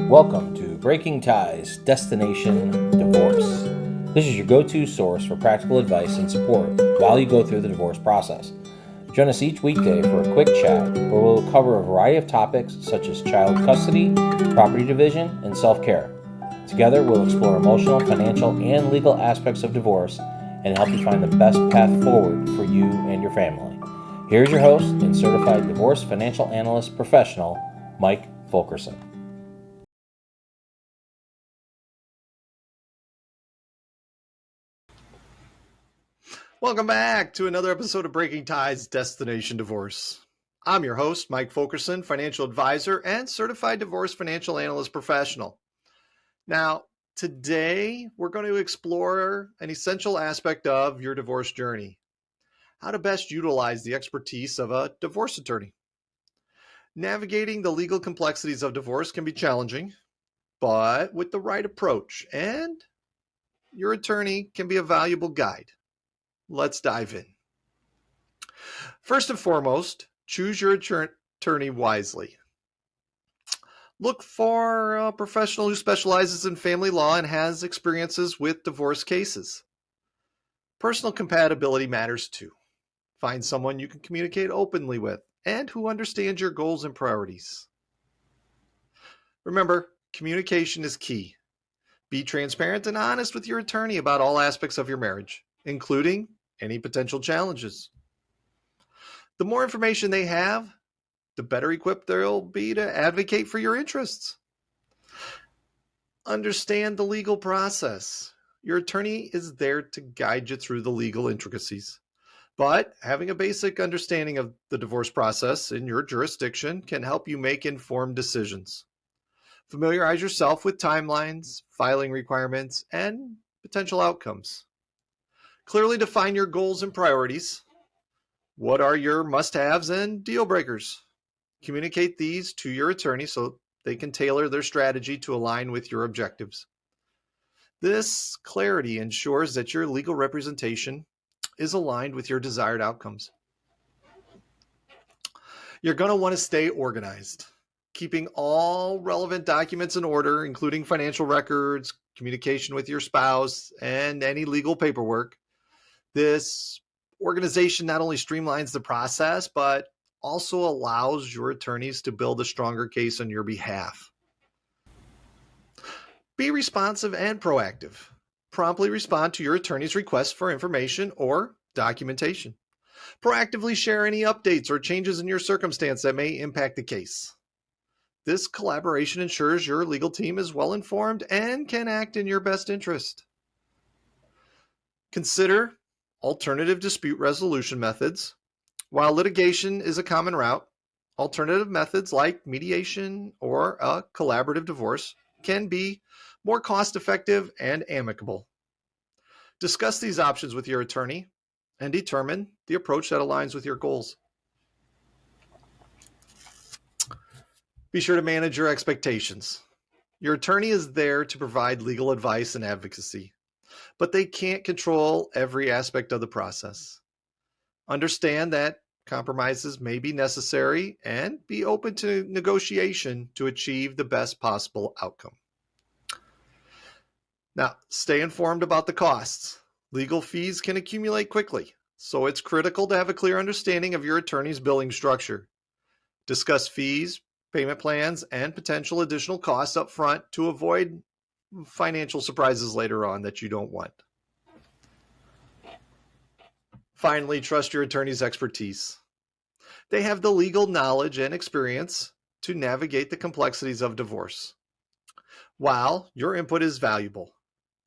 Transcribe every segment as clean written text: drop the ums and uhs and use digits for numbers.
Welcome to Breaking Ties, Destination Divorce. This is your go-to source for practical advice and support while you go through the divorce process. Join us each weekday for a quick chat where we'll cover a variety of topics such as child custody, property division, and self-care. Together, we'll explore emotional, financial, and legal aspects of divorce and help you find the best path forward for you and your family. Here's your host and Certified Divorce Financial Analyst professional, Mike Fulkerson. Welcome back to another episode of Breaking Ties, Destination Divorce. I'm your host, Mike Fulkerson, financial advisor and certified divorce financial analyst professional. Now, today we're going to explore an essential aspect of your divorce journey: how to best utilize the expertise of a divorce attorney. Navigating the legal complexities of divorce can be challenging, but with the right approach, and your attorney can be a valuable guide. Let's dive in. First and foremost, choose your attorney wisely. Look for a professional who specializes in family law and has experiences with divorce cases. Personal compatibility matters too. Find someone you can communicate openly with and who understands your goals and priorities. Remember, communication is key. Be transparent and honest with your attorney about all aspects of your marriage, including any potential challenges. The more information they have, the better equipped they'll be to advocate for your interests. Understand the legal process. Your attorney is there to guide you through the legal intricacies, but having a basic understanding of the divorce process in your jurisdiction can help you make informed decisions. Familiarize yourself with timelines, filing requirements, and potential outcomes. Clearly define your goals and priorities. What are your must-haves and deal breakers? Communicate these to your attorney so they can tailor their strategy to align with your objectives. This clarity ensures that your legal representation is aligned with your desired outcomes. You're going to want to stay organized, keeping all relevant documents in order, including financial records, communication with your spouse, and any legal paperwork. This organization not only streamlines the process, but also allows your attorneys to build a stronger case on your behalf. Be responsive and proactive. Promptly respond to your attorney's requests for information or documentation. Proactively share any updates or changes in your circumstance that may impact the case. This collaboration ensures your legal team is well informed and can act in your best interest. Consider alternative dispute resolution methods. While litigation is a common route, alternative methods like mediation or a collaborative divorce can be more cost-effective and amicable. Discuss these options with your attorney and determine the approach that aligns with your goals. Be sure to manage your expectations. Your attorney is there to provide legal advice and advocacy, but they can't control every aspect of the process. Understand that compromises may be necessary and be open to negotiation to achieve the best possible outcome. Now, stay informed about the costs. Legal fees can accumulate quickly, so it's critical to have a clear understanding of your attorney's billing structure. Discuss fees, payment plans, and potential additional costs up front to avoid financial surprises later on that you don't want. Finally, trust your attorney's expertise. They have the legal knowledge and experience to navigate the complexities of divorce. While your input is valuable,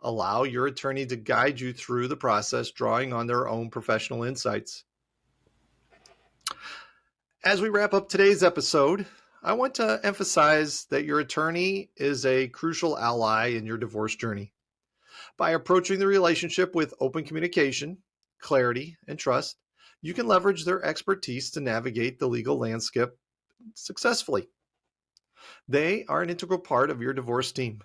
allow your attorney to guide you through the process, drawing on their own professional insights. As we wrap up today's episode, I want to emphasize that your attorney is a crucial ally in your divorce journey. By approaching the relationship with open communication, clarity, and trust, you can leverage their expertise to navigate the legal landscape successfully. They are an integral part of your divorce team.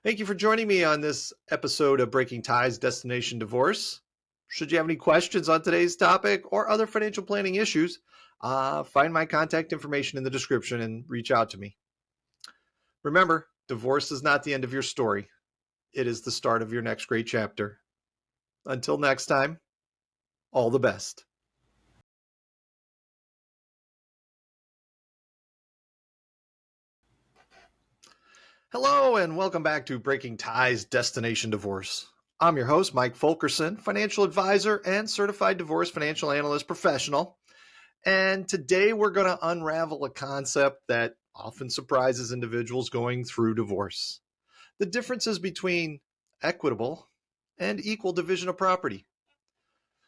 Thank you for joining me on this episode of Breaking Ties, Destination Divorce. Should you have any questions on today's topic or other financial planning issues, find my contact information in the description and reach out to me. Remember, divorce is not the end of your story. It is the start of your next great chapter. Until next time, all the best. Hello, and welcome back to Breaking Ties Destination Divorce. I'm your host, Mike Fulkerson, financial advisor and certified divorce financial analyst professional. And today we're going to unravel a concept that often surprises individuals going through divorce: the differences between equitable and equal division of property.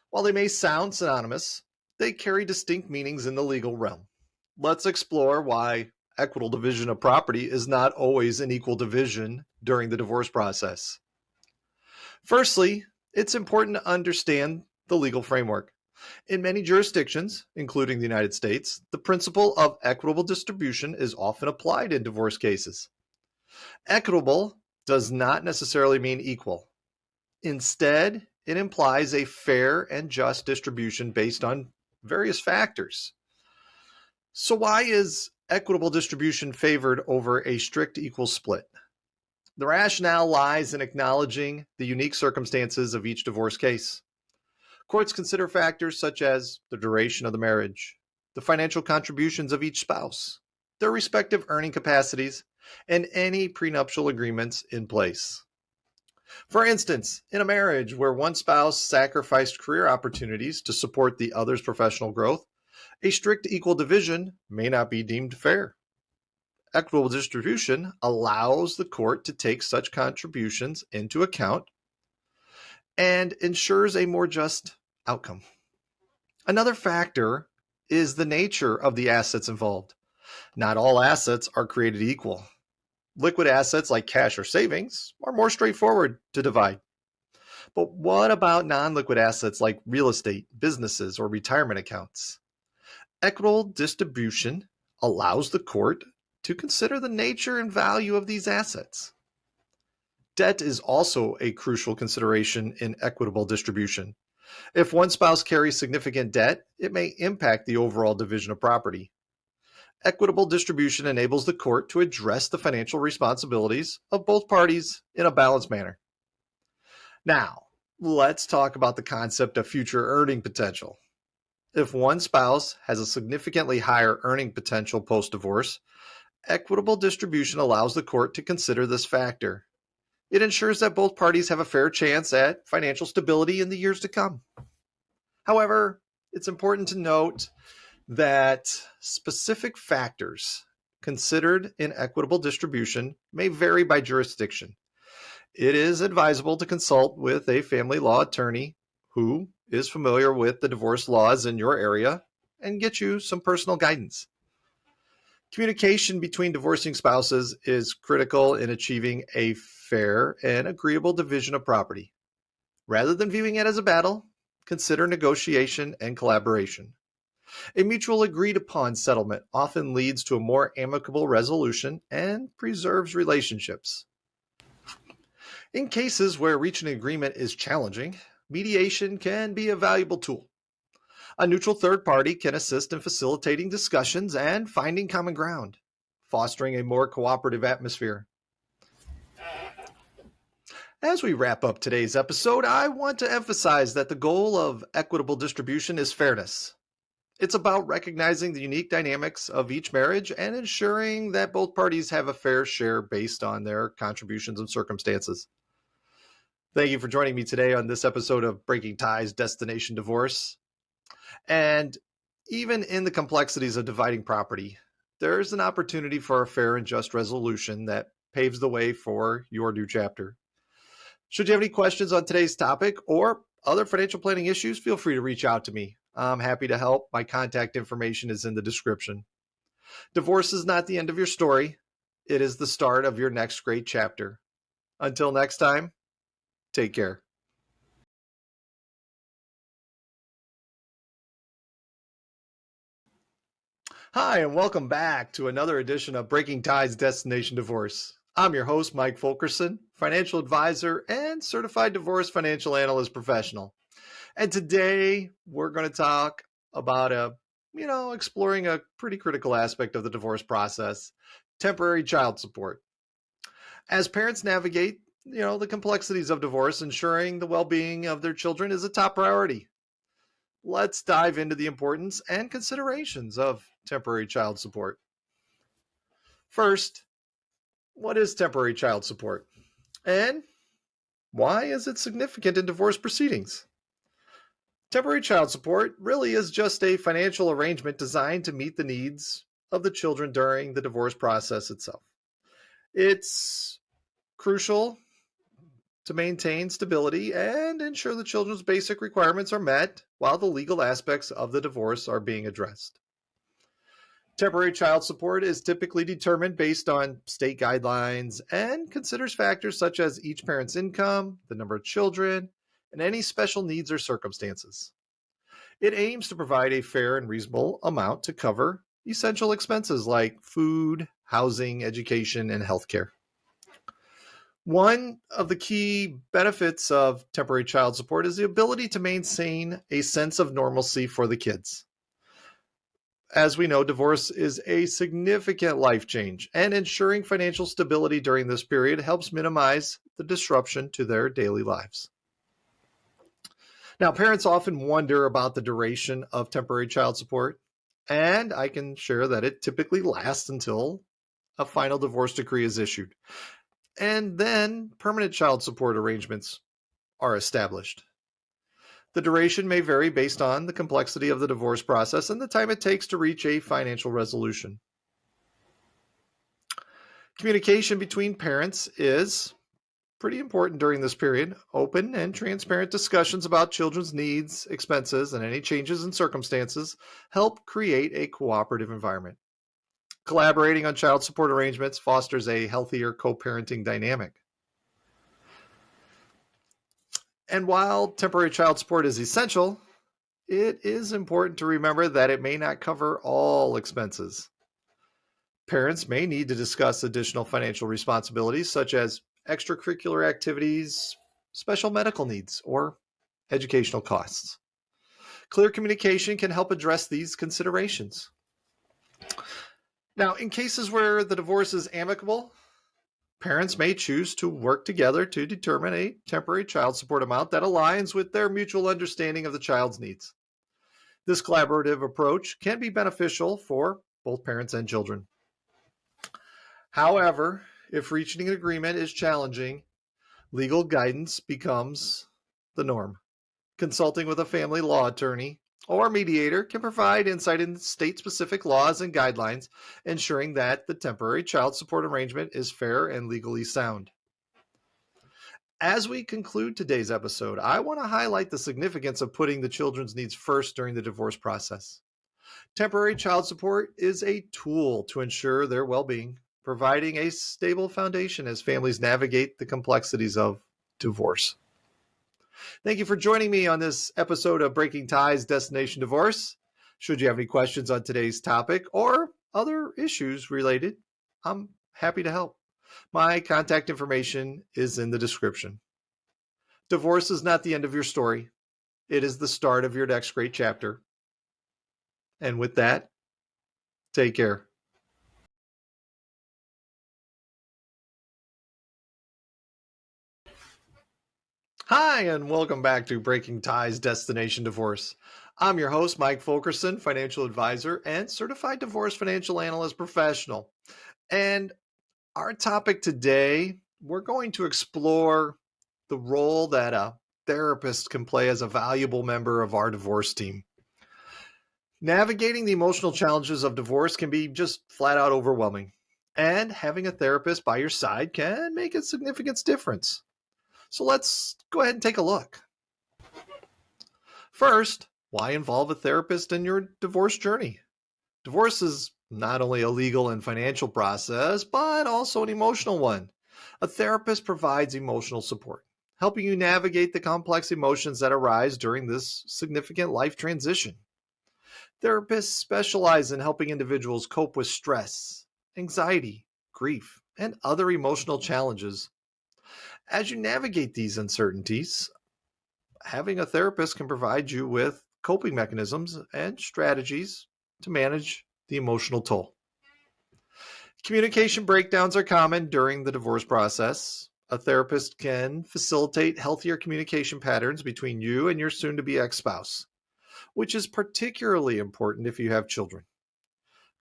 While they may sound synonymous, they carry distinct meanings in the legal realm. Let's explore why equitable division of property is not always an equal division during the divorce process. Firstly, it's important to understand the legal framework. In many jurisdictions, including the United States, the principle of equitable distribution is often applied in divorce cases. Equitable does not necessarily mean equal. Instead, it implies a fair and just distribution based on various factors. So why is equitable distribution favored over a strict equal split? The rationale lies in acknowledging the unique circumstances of each divorce case. Courts consider factors such as the duration of the marriage, the financial contributions of each spouse, their respective earning capacities, and any prenuptial agreements in place. For instance, in a marriage where one spouse sacrificed career opportunities to support the other's professional growth, a strict equal division may not be deemed fair. Equitable distribution allows the court to take such contributions into account and ensures a more just outcome. Another factor is the nature of the assets involved. Not all assets are created equal. Liquid assets like cash or savings are more straightforward to divide. But what about non-liquid assets like real estate, businesses, or retirement accounts? Equitable distribution allows the court to consider the nature and value of these assets. Debt is also a crucial consideration in equitable distribution. If one spouse carries significant debt, it may impact the overall division of property. Equitable distribution enables the court to address the financial responsibilities of both parties in a balanced manner. Now, let's talk about the concept of future earning potential. If one spouse has a significantly higher earning potential post-divorce, equitable distribution allows the court to consider this factor. It ensures that both parties have a fair chance at financial stability in the years to come. However, it's important to note that specific factors considered in equitable distribution may vary by jurisdiction. It is advisable to consult with a family law attorney who is familiar with the divorce laws in your area and get you some personal guidance. Communication between divorcing spouses is critical in achieving a fair and agreeable division of property. Rather than viewing it as a battle, consider negotiation and collaboration. A mutual agreed upon settlement often leads to a more amicable resolution and preserves relationships. In cases where reaching an agreement is challenging, mediation can be a valuable tool. A neutral third party can assist in facilitating discussions and finding common ground, fostering a more cooperative atmosphere. As we wrap up today's episode, I want to emphasize that the goal of equitable distribution is fairness. It's about recognizing the unique dynamics of each marriage and ensuring that both parties have a fair share based on their contributions and circumstances. Thank you for joining me today on this episode of Breaking Ties Destination Divorce. And even in the complexities of dividing property, there's an opportunity for a fair and just resolution that paves the way for your new chapter. Should you have any questions on today's topic or other financial planning issues, feel free to reach out to me. I'm happy to help. My contact information is in the description. Divorce is not the end of your story. It is the start of your next great chapter. Until next time, take care. Hi, and welcome back to another edition of Breaking Ties Destination Divorce. I'm your host, Mike Fulkerson, financial advisor and certified divorce financial analyst professional. And today we're going to talk about exploring a pretty critical aspect of the divorce process: temporary child support. As parents navigate, the complexities of divorce, ensuring the well-being of their children is a top priority. Let's dive into the importance and considerations of temporary child support. First, what is temporary child support? And why is it significant in divorce proceedings? Temporary child support really is just a financial arrangement designed to meet the needs of the children during the divorce process itself. It's crucial to maintain stability and ensure the children's basic requirements are met while the legal aspects of the divorce are being addressed. Temporary child support is typically determined based on state guidelines and considers factors such as each parent's income, the number of children, and any special needs or circumstances. It aims to provide a fair and reasonable amount to cover essential expenses like food, housing, education, and healthcare. One of the key benefits of temporary child support is the ability to maintain a sense of normalcy for the kids. As we know, divorce is a significant life change, and ensuring financial stability during this period helps minimize the disruption to their daily lives. Now, parents often wonder about the duration of temporary child support, and I can share that it typically lasts until a final divorce decree is issued. And then permanent child support arrangements are established. The duration may vary based on the complexity of the divorce process and the time it takes to reach a financial resolution. Communication between parents is pretty important during this period. Open and transparent discussions about children's needs, expenses, and any changes in circumstances help create a cooperative environment. Collaborating on child support arrangements fosters a healthier co-parenting dynamic. And while temporary child support is essential, it is important to remember that it may not cover all expenses. Parents may need to discuss additional financial responsibilities such as extracurricular activities, special medical needs, or educational costs. Clear communication can help address these considerations. Now, in cases where the divorce is amicable, parents may choose to work together to determine a temporary child support amount that aligns with their mutual understanding of the child's needs. This collaborative approach can be beneficial for both parents and children. However, if reaching an agreement is challenging, legal guidance becomes the norm. Consulting with a family law attorney or mediator can provide insight into state-specific laws and guidelines, ensuring that the temporary child support arrangement is fair and legally sound. As we conclude today's episode, I want to highlight the significance of putting the children's needs first during the divorce process. Temporary child support is a tool to ensure their well-being, providing a stable foundation as families navigate the complexities of divorce. Thank you for joining me on this episode of Breaking Ties Destination Divorce. Should you have any questions on today's topic or other issues related, I'm happy to help. My contact information is in the description. Divorce is not the end of your story. It is the start of your next great chapter. And with that, take care. Hi, and welcome back to Breaking Ties Destination Divorce. I'm your host, Mike Fulkerson, financial advisor and certified divorce financial analyst professional. And our topic today, we're going to explore the role that a therapist can play as a valuable member of our divorce team. Navigating the emotional challenges of divorce can be just flat out overwhelming, and having a therapist by your side can make a significant difference. So let's go ahead and take a look. First, why involve a therapist in your divorce journey? Divorce is not only a legal and financial process, but also an emotional one. A therapist provides emotional support, helping you navigate the complex emotions that arise during this significant life transition. Therapists specialize in helping individuals cope with stress, anxiety, grief, and other emotional challenges. As you navigate these uncertainties, having a therapist can provide you with coping mechanisms and strategies to manage the emotional toll. Communication breakdowns are common during the divorce process. A therapist can facilitate healthier communication patterns between you and your soon to be ex spouse, which is particularly important if you have children.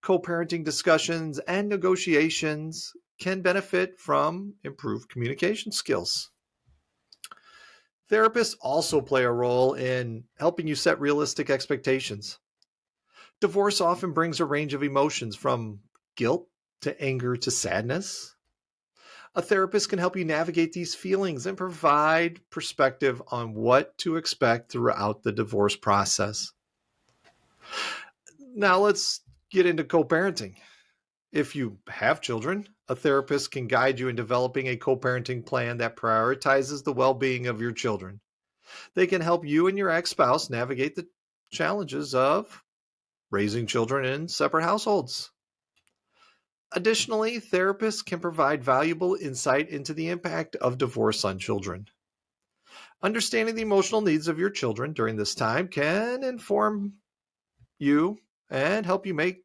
Co parenting discussions and negotiations can benefit from improved communication skills. Therapists also play a role in helping you set realistic expectations. Divorce often brings a range of emotions from guilt to anger to sadness. A therapist can help you navigate these feelings and provide perspective on what to expect throughout the divorce process. Now, let's get into co parenting. If you have children, a therapist can guide you in developing a co parenting plan that prioritizes the well being of your children. They can help you and your ex spouse navigate the challenges of raising children in separate households. Additionally, therapists can provide valuable insight into the impact of divorce on children. Understanding the emotional needs of your children during this time can inform you and help you make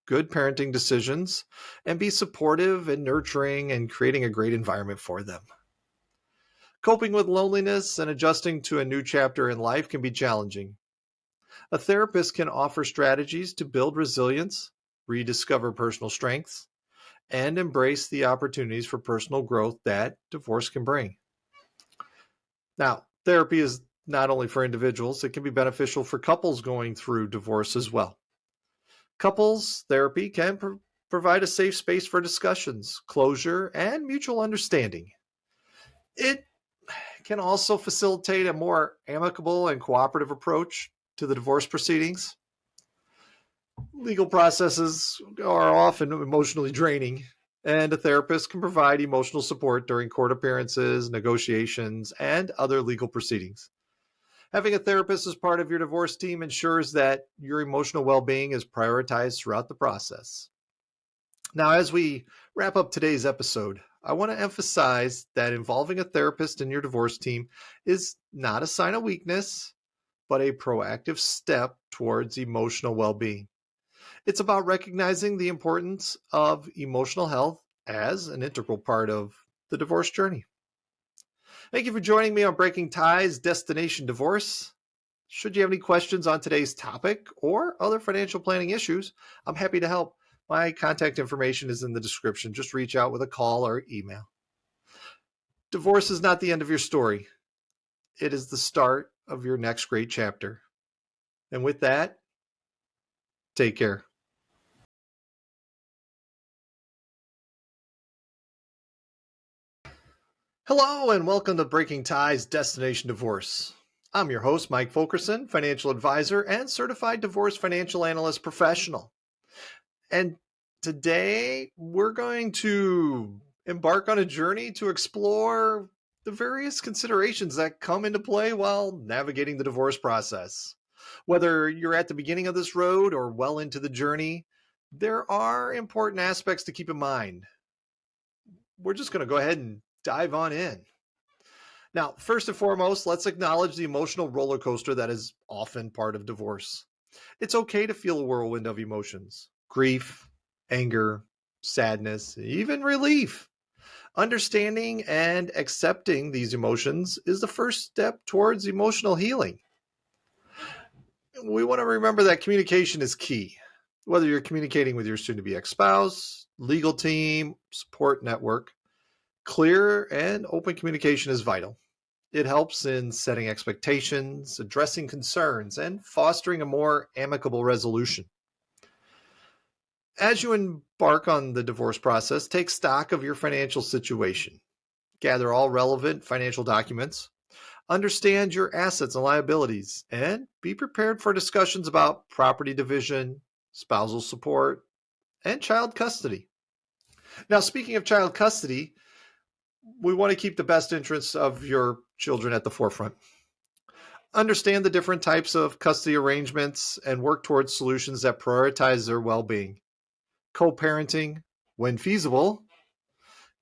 good parenting decisions and be supportive and nurturing and creating a great environment for them. Coping with loneliness and adjusting to a new chapter in life can be challenging. A therapist can offer strategies to build resilience, rediscover personal strengths, and embrace the opportunities for personal growth that divorce can bring. Now, therapy is not only for individuals, it can be beneficial for couples going through divorce as well. Couples therapy can provide a safe space for discussions, closure, and mutual understanding. It can also facilitate a more amicable and cooperative approach to the divorce proceedings. Legal processes are often emotionally draining, and a therapist can provide emotional support during court appearances, negotiations, and other legal proceedings. Having a therapist as part of your divorce team ensures that your emotional well-being is prioritized throughout the process. Now, as we wrap up today's episode, I want to emphasize that involving a therapist in your divorce team is not a sign of weakness, but a proactive step towards emotional well-being. It's about recognizing the importance of emotional health as an integral part of the divorce journey. Thank you for joining me on Breaking Ties, Destination Divorce. Should you have any questions on today's topic or other financial planning issues, I'm happy to help. My contact information is in the description. Just reach out with a call or email. Divorce is not the end of your story. It is the start of your next great chapter. And with that, take care. Hello and welcome to Breaking Ties, Destination Divorce. I'm your host, Mike Fulkerson, financial advisor and certified divorce financial analyst professional. And today we're going to embark on a journey to explore the various considerations that come into play while navigating the divorce process. Whether you're at the beginning of this road or well into the journey, there are important aspects to keep in mind. We're just going to go ahead and dive on in. Now, first and foremost, let's acknowledge the emotional roller coaster that is often part of divorce. It's okay to feel a whirlwind of emotions: grief, anger, sadness, even relief. Understanding and accepting these emotions is the first step towards emotional healing. We want to remember that communication is key. Whether you're communicating with your soon-to-be ex-spouse, legal team, support network, clear and open communication is vital. It helps in setting expectations, addressing concerns, and fostering a more amicable resolution. As you embark on the divorce process, take stock of your financial situation. Gather all relevant financial documents. Understand your assets and liabilities, and be prepared for discussions about property division, spousal support, and child custody. Now, speaking of child custody, we want to keep the best interests of your children at the forefront. Understand the different types of custody arrangements and work towards solutions that prioritize their well-being. Co-parenting, when feasible,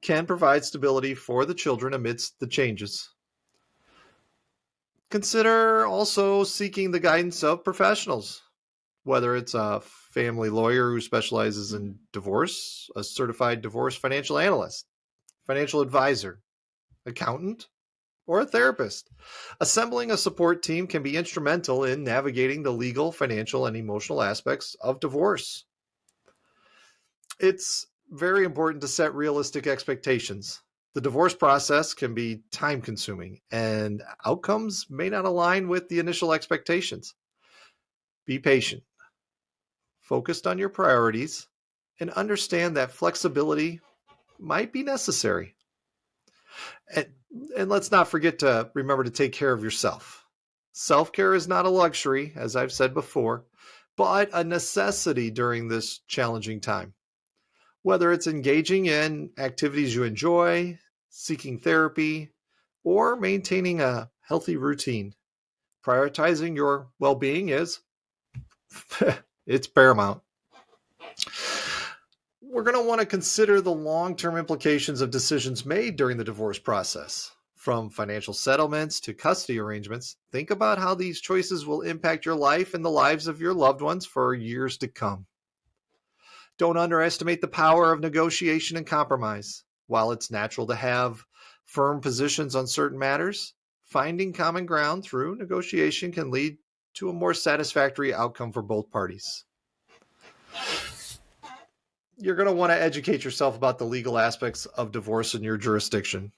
can provide stability for the children amidst the changes. Consider also seeking the guidance of professionals, whether it's a family lawyer who specializes in divorce, a certified divorce financial analyst, financial advisor, accountant, or a therapist. Assembling a support team can be instrumental in navigating the legal, financial, and emotional aspects of divorce. It's very important to set realistic expectations. The divorce process can be time consuming, and outcomes may not align with the initial expectations. Be patient, focused on your priorities, and understand that flexibility might be necessary. And, and let's not forget to remember to take care of yourself. Self-care is not a luxury, as I've said before, but a necessity during this challenging time. Whether it's engaging in activities you enjoy, seeking therapy, or maintaining a healthy routine, prioritizing your well-being is it's paramount. We're going to want to consider the long-term implications of decisions made during the divorce process. From financial settlements to custody arrangements, think about how these choices will impact your life and the lives of your loved ones for years to come. Don't underestimate the power of negotiation and compromise. While it's natural to have firm positions on certain matters, finding common ground through negotiation can lead to a more satisfactory outcome for both parties. You're going to want to educate yourself about the legal aspects of divorce in your jurisdiction.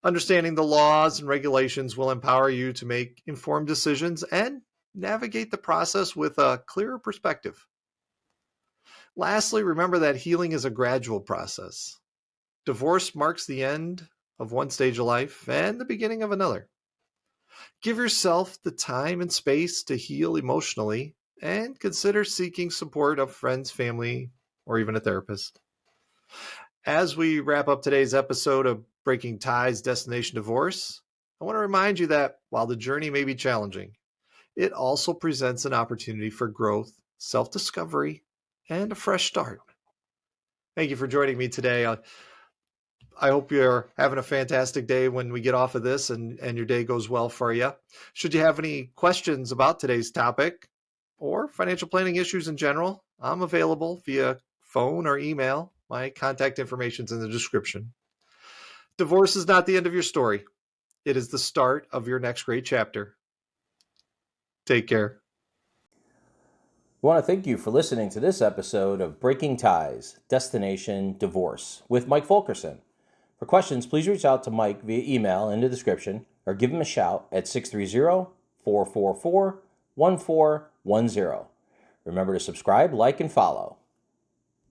Understanding the laws and regulations will empower you to make informed decisions and navigate the process with a clearer perspective. Lastly, remember that healing is a gradual process. Divorce marks the end of one stage of life and the beginning of another. Give yourself the time and space to heal emotionally and consider seeking support of friends, family, or even a therapist. As we wrap up today's episode of Breaking Ties, Destination Divorce, I want to remind you that while the journey may be challenging, it also presents an opportunity for growth, self-discovery, and a fresh start. Thank you for joining me today. I hope you're having a fantastic day when we get off of this and your day goes well for you. Should you have any questions about today's topic or financial planning issues in general, I'm available via phone or email. My contact information is in the description. Divorce is not the end of your story. It is the start of your next great chapter. Take care. We want to thank you for listening to this episode of Breaking Ties, Destination Divorce with Mike Fulkerson. For questions, please reach out to Mike via email in the description or give him a shout at 630-444-1410. Remember to subscribe, like, and follow.